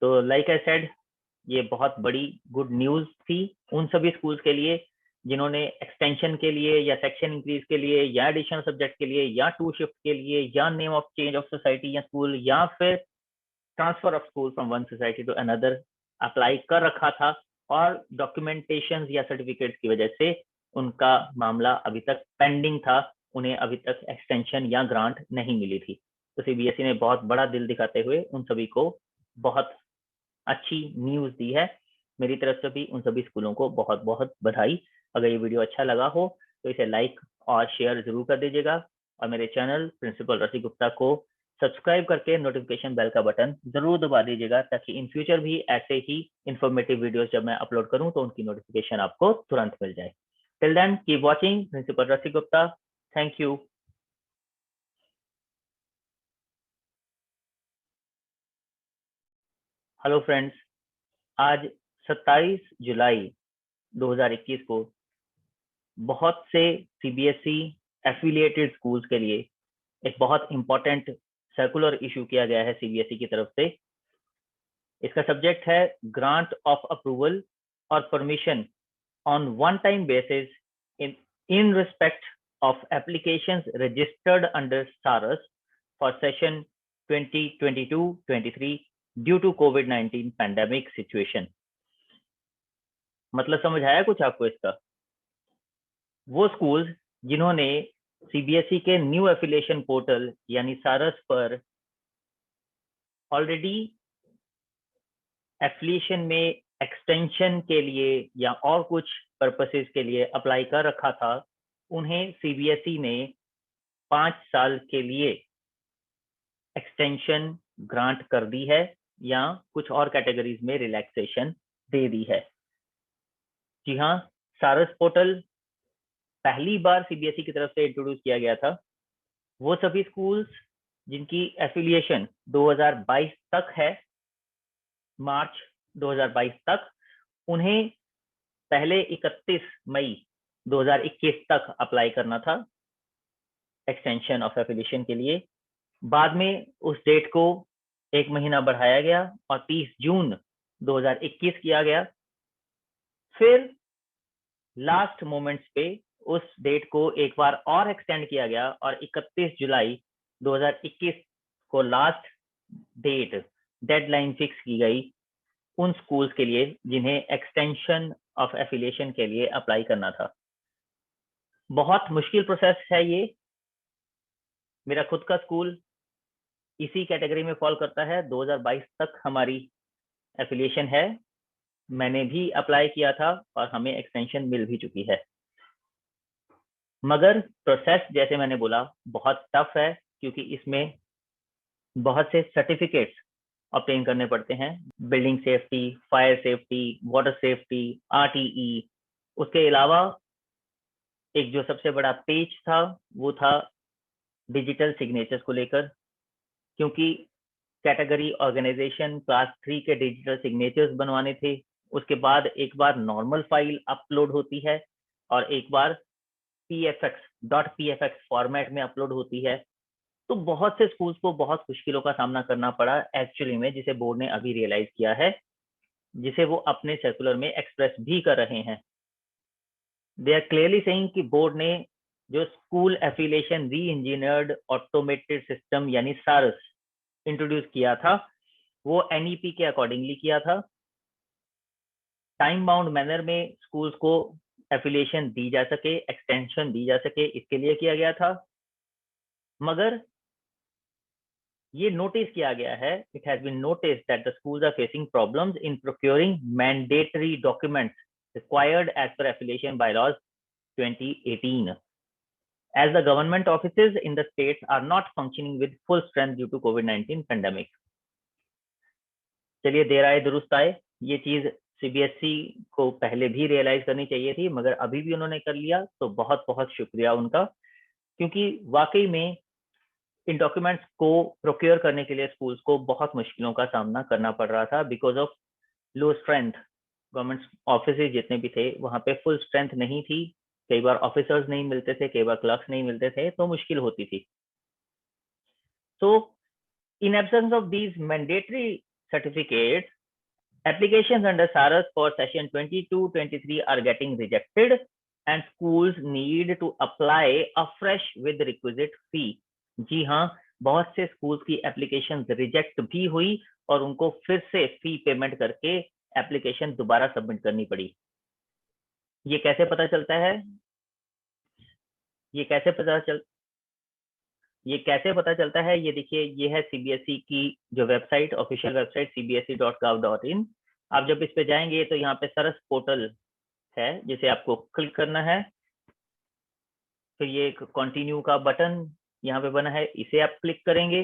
तो like I said, ये बहुत बड़ी गुड न्यूज थी उन सभी स्कूल्स के लिए जिन्होंने एक्सटेंशन के लिए या सेक्शन इंक्रीज के लिए या एडिशनल सब्जेक्ट के लिए या टू शिफ्ट के लिए या name of change of society या स्कूल या फिर transfer of school from one society to another apply कर रखा था और डॉक्यूमेंटेशन या सर्टिफिकेट्स की वजह से उनका मामला अभी तक पेंडिंग था, उन्हें अभी तक एक्सटेंशन या ग्रांट नहीं मिली थी। तो सीबीएसई ने बहुत बड़ा दिल दिखाते हुए उन सभी को बहुत अच्छी न्यूज दी है। मेरी तरफ से भी उन सभी स्कूलों को बहुत बहुत बधाई। अगर ये वीडियो अच्छा लगा हो तो इसे लाइक और शेयर जरूर कर दीजिएगा और मेरे चैनल प्रिंसिपल रसिक गुप्ता को सब्सक्राइब करके नोटिफिकेशन बेल का बटन जरूर दबा दीजिएगा ताकि इन फ्यूचर भी ऐसे ही इंफॉर्मेटिव वीडियोस जब मैं अपलोड करूं तो उनकी नोटिफिकेशन आपको तुरंत मिल जाए। Till then keep watching principal Rasik Gupta. Thank you. Hello friends, आज 27 जुलाई 2021 को बहुत से सीबीएसई एफिलिएटेड स्कूल्स के लिए एक बहुत इंपॉर्टेंट सर्कुलर इशू किया गया है सीबीएसई की तरफ से। इसका सब्जेक्ट है ग्रांट ऑफ अप्रूवल और permission on one time basis in respect of applications registered under SARAS for session 2022-23 due to कोविड-19 पैंडेमिक सिचुएशन। मतलब समझ आया कुछ आपको इसका? वो स्कूल्स जिन्होंने सीबीएसई के न्यू एफिलिएशन पोर्टल यानी सारस पर ऑलरेडी एफिलिएशन में एक्सटेंशन के लिए या और कुछ पर्पसेस के लिए अप्लाई कर रखा था, उन्हें सीबीएसई ने 5 साल के लिए एक्सटेंशन ग्रांट कर दी है या कुछ और कैटेगरीज में रिलैक्सेशन दे दी है। जी हाँ, सारस पोर्टल पहली बार सीबीएसई की तरफ से इंट्रोड्यूस किया गया था। वो सभी स्कूल्स जिनकी एफिलिएशन 2022 तक है, मार्च 2022 तक, उन्हें पहले 31 मई 2021 तक अप्लाई करना था एक्सटेंशन ऑफ एफिलिएशन के लिए। बाद में उस डेट को एक महीना बढ़ाया गया और 30 जून 2021 किया गया। फिर लास्ट मोमेंट्स पे उस डेट को एक बार और एक्सटेंड किया गया और 31 जुलाई 2021 को लास्ट डेडलाइन फिक्स की गई उन स्कूल्स के लिए जिन्हें एक्सटेंशन ऑफ एफिलिएशन के लिए अप्लाई करना था। बहुत मुश्किल प्रोसेस है ये। मेरा खुद का स्कूल इसी कैटेगरी में फॉल करता है। 2022 तक हमारी एफिलिएशन है, मैंने भी अप्लाई किया था और हमें एक्सटेंशन मिल भी चुकी है। मगर प्रोसेस जैसे मैंने बोला बहुत टफ है क्योंकि इसमें बहुत से सर्टिफिकेट्स ऑब्टेन करने पड़ते हैं। Building safety, fire safety, water safety, RTE. उसके अलावा एक जो सबसे बड़ा पेज था वो था डिजिटल सिग्नेचर्स को लेकर, क्योंकि कैटेगरी ऑर्गेनाइजेशन क्लास 3 के डिजिटल सिग्नेचर्स बनवाने थे। उसके बाद एक बार नॉर्मल फाइल अपलोड होती है और एक बार .pfx फॉर्मेट में अपलोड होती है। तो बहुत से स्कूल्स को बहुत मुश्किलों का सामना करना पड़ा एक्चुअली में, जिसे बोर्ड ने अभी रियलाइज किया है, जिसे वो अपने सर्कुलर में एक्सप्रेस भी कर रहे हैं। दे आर क्लियरली सेइंग कि बोर्ड ने जो स्कूल एफिलिएशन री इंजीनियर्ड ऑटोमेटेड सिस्टम यानी सारस इंट्रोड्यूस किया था वो एनईपी के अकॉर्डिंगली किया था। टाइम बाउंड मैनर में स्कूल्स को एफिलिएशन दी जा सके, एक्सटेंशन दी जा सके, इसके लिए किया गया था। मगर ये नोटिस किया गया है, it has been noticed that the schools are facing problems in procuring mandatory documents required as per affiliation bylaws 2018, as the government offices in the states are not functioning with full strength due to COVID-19 pandemic. चलिए, देर आए दुरुस्त आए। ये चीज CBSE को पहले भी realise करनी चाहिए थी, मगर अभी भी उन्होंने कर लिया, तो बहुत बहुत शुक्रिया उनका। क्योंकि वाकई में इन डॉक्यूमेंट्स को प्रोक्योर करने के लिए स्कूल्स को बहुत मुश्किलों का सामना करना पड़ रहा था because of low strength. Government office जितने भी थे वहां पे फुल स्ट्रेंथ नहीं थी, कई बार ऑफिसर्स नहीं मिलते थे, कई बार क्लर्क्स नहीं मिलते थे, तो मुश्किल होती थी। तो in absence of these mandatory certificates, applications under SARAS for session 22-23 are getting rejected and schools need to apply afresh with requisite fee. जी हाँ, बहुत से schools की applications reject भी हुई और उनको फिर से fee payment करके application दोबारा submit करनी पड़ी। ये कैसे पता चलता है? ये कैसे पता चलता है? ये देखिए, ये है सीबीएसई की जो वेबसाइट, ऑफिशियल वेबसाइट cbse.gov.in। आप जब इस पे जाएंगे तो यहाँ पे सरस पोर्टल है जिसे आपको क्लिक करना है। फिर ये एक कंटिन्यू का बटन यहाँ पे बना है, इसे आप क्लिक करेंगे।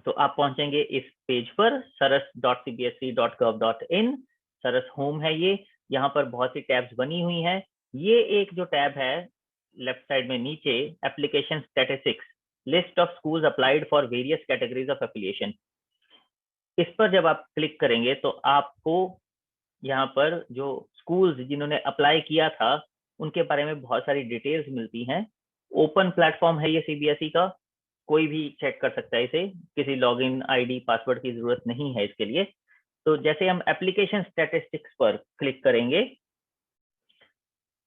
तो आप पहुंचेंगे इस पेज पर, saras.cbse.gov.in। सरस होम है ये। यहाँ पर बहुत सी टैब्स बनी हुई हैं। ये एक जो टैब है लेफ्ट साइड में नीचे, application statistics, list of schools applied for various categories of affiliation, इस पर जब आप क्लिक करेंगे तो आपको यहाँ पर जो स्कूल्स जिन्होंने अप्लाई किया था उनके बारे में बहुत सारी डिटेल्स मिलती हैं। ओपन प्लेटफॉर्म है ये सीबीएसई का, कोई भी चेक कर सकता है इसे, किसी लॉगिन आईडी पासवर्ड की जरूरत नहीं है इसके लिए। तो जैसे हम एप्लीकेशन स्टैटिस्टिक्स पर क्लिक करेंगे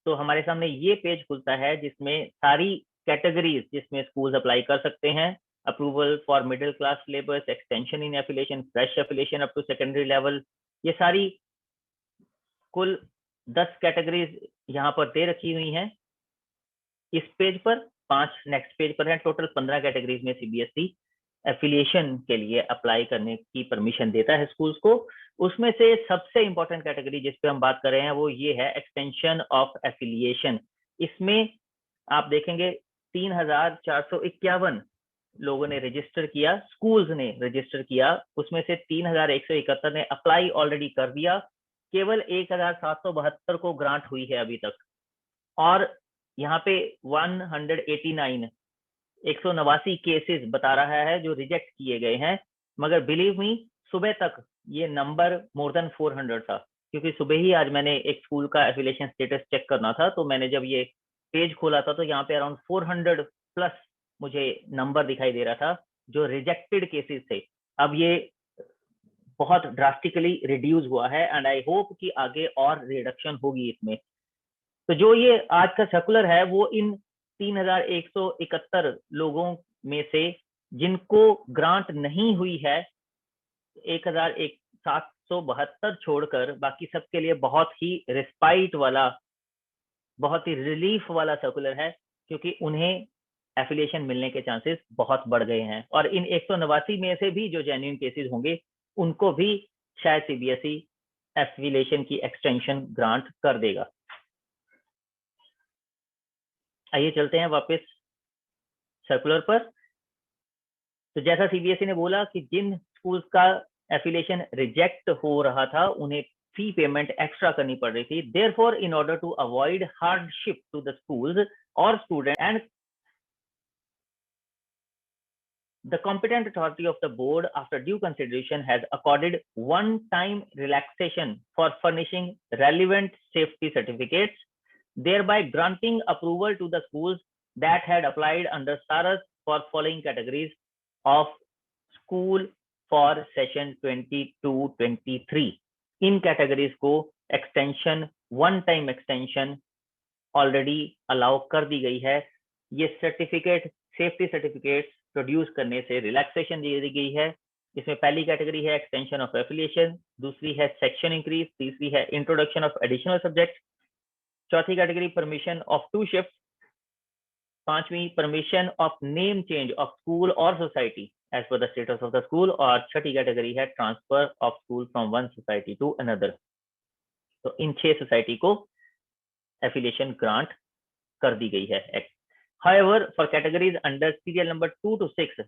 तो हमारे सामने ये पेज खुलता है जिसमें सारी कैटेगरीज जिसमें स्कूल्स अप्लाई कर सकते हैं, approval for middle class syllabus, extension in affiliation, fresh affiliation up to secondary level, ये सारी कुल 10 कैटेगरीज यहाँ पर दे रखी हुई हैं इस पेज पर। 5 नेक्स्ट पेज पर है, टोटल 15 कैटेगरीज में सीबीएसई एफिलिएशन के लिए अप्लाई करने की परमिशन देता है स्कूल्स को। उसमें से सबसे इंपॉर्टेंट कैटेगरी जिस पे हम बात कर रहे हैं वो ये है एक्सटेंशन ऑफ एफिलिएशन। इसमें आप देखेंगे 3,451 लोगों ने रजिस्टर किया, स्कूल्स ने रजिस्टर किया, उसमें से 3,171 ने अप्लाई ऑलरेडी कर दिया, केवल 1,772 को ग्रांट हुई है अभी तक। और यहाँ पे 189 केसेस बता रहा है जो रिजेक्ट किए गए हैं, मगर बिलीव मी सुबह तक ये नंबर मोर देन 400 था, क्योंकि सुबह ही आज मैंने एक स्कूल का एफिलिएशन स्टेटस चेक करना था, तो मैंने जब ये पेज खोला था तो यहाँ पे अराउंड 400 प्लस मुझे नंबर दिखाई दे रहा था जो रिजेक्टेड केसेस थे। अब ये बहुत ड्रास्टिकली रिड्यूस हुआ है एंड आई होप कि आगे और रिडक्शन होगी इसमें। तो जो ये आज का सर्कुलर है वो इन 3,171 लोगों में से जिनको ग्रांट नहीं हुई है 1,772 छोड़कर बाकी सबके लिए बहुत ही रिस्पाइट वाला, बहुत ही रिलीफ वाला सर्कुलर है, क्योंकि उन्हें एफिलिएशन मिलने के चांसेस बहुत बढ़ गए हैं। और इन 189 में से भी जो जेन्युइन केसेस होंगे उनको भी शायद सीबीएसई एफिलिएशन की एक्सटेंशन ग्रांट कर देगा। आइए चलते हैं वापस सर्कुलर पर। तो जैसा सीबीएसई ने बोला कि जिन स्कूल्स का एफिलिएशन रिजेक्ट हो रहा था उन्हें फी पेमेंट एक्स्ट्रा करनी पड़ रही थी। Therefore in order to avoid hardship to the schools और student and the competent authority of the board after due consideration has accorded one-time relaxation for furnishing relevant safety certificates, thereby granting approval to the schools that had applied under SARAS for following categories of school for session 22-23। इन categories को extension, one time extension already allow कर दी गई है। ये certificate, safety certificate produce करने से relaxation दी गई है। इसमें पहली कैटेगरी है एक्सटेंशन ऑफ एफिलिएशन, दूसरी है सेक्शन इंक्रीज, तीसरी है इंट्रोडक्शन ऑफ एडिशनल सब्जेक्ट, चौथी कैटेगरी परमिशन ऑफ 2 शिफ्ट, पांचवी permission of name change of school और society as per the status of the school, और छठी कैटेगरी है transfer of school from one society to another. तो इन 6 society को affiliation grant कर दी गई है। However, for categories under serial number 2 to 6,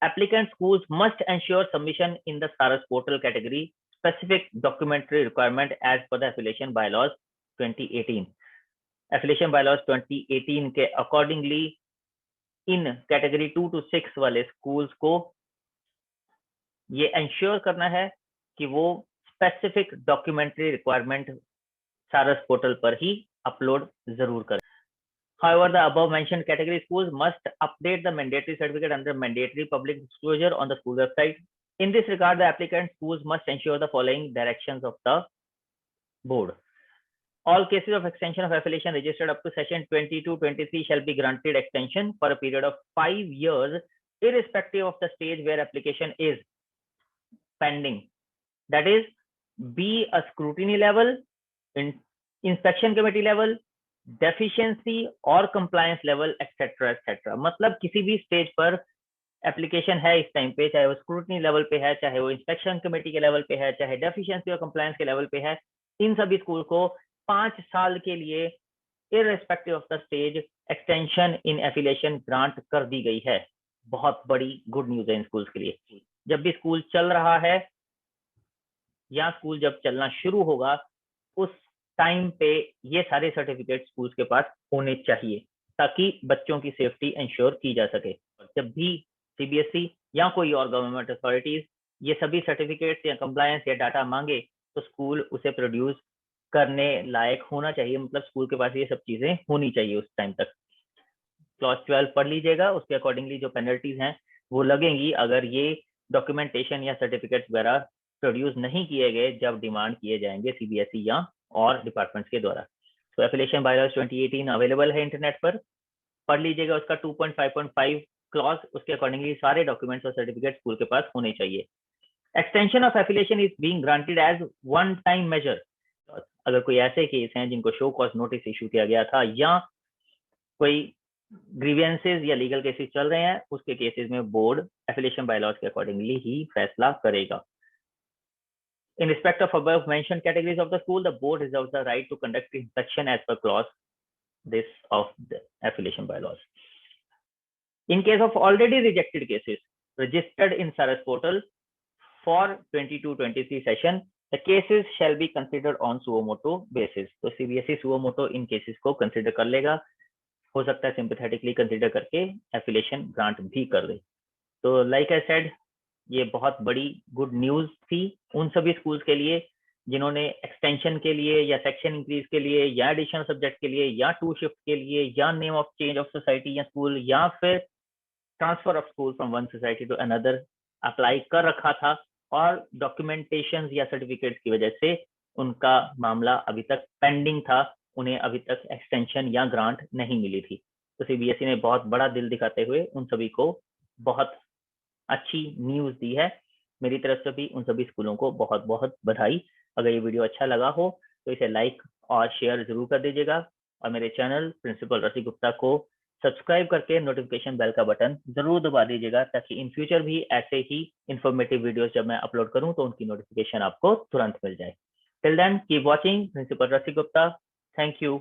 applicant schools must ensure submission in the SARAS portal category specific documentary requirement as per the affiliation bylaws 2018। affiliation bylaws 2018 के accordingly in category 2 to 6 वाले schools को ये ensure करना है कि वो specific documentary requirement SARAS portal पर ही upload जरूर करें। However, the above mentioned category schools must update the mandatory certificate under mandatory public disclosure on the school website. In this regard, the applicant schools must ensure the following directions of the board. All cases of extension of affiliation registered up to session 22-23 shall be granted extension for a period of 5 years, irrespective of the stage where application is pending. That is, be a scrutiny level, inspection committee level, deficiency और compliance level etcetera etcetera. मतलब किसी भी stage पर application है इस time पे, चाहे वो स्क्रूटनी लेवल पे है, चाहे वो इंस्पेक्शन कमेटी के लेवल पे है, चाहे डेफिशिएंसी और कंप्लायंस के लेवल पे है, इन सभी स्कूल को 5 साल के लिए irrespective of the stage extension in affiliation grant कर दी गई है. बहुत बड़ी गुड न्यूज है इन स्कूल्स के लिए. जब भी स्कूल चल रहा है या स्कूल जब चलना शुरू होगा, उस टाइम पे ये सारे सर्टिफिकेट स्कूल्स के पास होने चाहिए ताकि बच्चों की सेफ्टी इंश्योर की जा सके. जब भी सीबीएसई या कोई और गवर्नमेंट अथॉरिटीज ये सभी सर्टिफिकेट्स या कंप्लायंस या डाटा मांगे तो स्कूल उसे प्रोड्यूस करने लायक होना चाहिए. मतलब स्कूल के पास ये सब चीजें होनी चाहिए उस टाइम तक. क्लॉज 12 पढ़ लीजिएगा, उसके अकॉर्डिंगली जो पेनल्टीज हैं वो लगेंगी अगर ये डॉक्यूमेंटेशन या सर्टिफिकेट्स वगैरह प्रोड्यूस नहीं किए गए जब डिमांड किए जाएंगे सीबीएसई या और डिपार्टमेंट्स के द्वारा. तो एफिलिएशन बायलॉज 2018 अवेलेबल है इंटरनेट पर, पढ़ लीजिएगा. उसका 2.5.5 क्लॉज, उसके अकॉर्डिंगली सारे डॉक्यूमेंट्स और सर्टिफिकेट स्कूल के पास होने चाहिए. Extension of affiliation is being granted as one time measure. अगर कोई ऐसे केस हैं जिनको शो कॉज नोटिस इशू किया गया था या कोई ग्रीवियंसेस या लीगल केसेस चल रहे हैं, उसके केसेस में बोर्ड एफिलिएशन बायलॉज के अकॉर्डिंगली ही फैसला करेगा. In respect of above mentioned categories of the school, the board reserves the right to conduct inspection as per clause this of the affiliation bylaws. In case of already rejected cases registered in SARAS portal for 22-23 session, the cases shall be considered on suo motu basis. तो CBSE suo motu इन cases को consider कर लेगा. हो सकता है sympathetically consider करके affiliation grant भी कर दे. तो like I said, ये बहुत बड़ी गुड न्यूज थी उन सभी स्कूल्स के लिए जिन्होंने एक्सटेंशन के लिए या सेक्शन इंक्रीज के लिए या एडिशनल सब्जेक्ट के लिए या 2 शिफ्ट के लिए या name of change of society या स्कूल या फिर transfer of school from one society to another apply कर रखा था और डॉक्यूमेंटेशन या सर्टिफिकेट की वजह से उनका मामला अभी तक पेंडिंग था, उन्हें अभी तक एक्सटेंशन या ग्रांट नहीं मिली थी. तो सीबीएसई ने बहुत बड़ा दिल दिखाते हुए उन सभी को बहुत अच्छी न्यूज दी है. मेरी तरफ से भी उन सभी स्कूलों को बहुत बहुत बधाई. अगर ये वीडियो अच्छा लगा हो तो इसे लाइक और शेयर जरूर कर दीजिएगा और मेरे चैनल प्रिंसिपल रसिक गुप्ता को सब्सक्राइब करके नोटिफिकेशन बेल का बटन जरूर दबा दीजिएगा ताकि इन फ्यूचर भी ऐसे ही इंफॉर्मेटिव वीडियोस जब मैं अपलोड करूं तो उनकी नोटिफिकेशन आपको तुरंत मिल जाए. Till then keep watching principal Rasik Gupta. Thank you.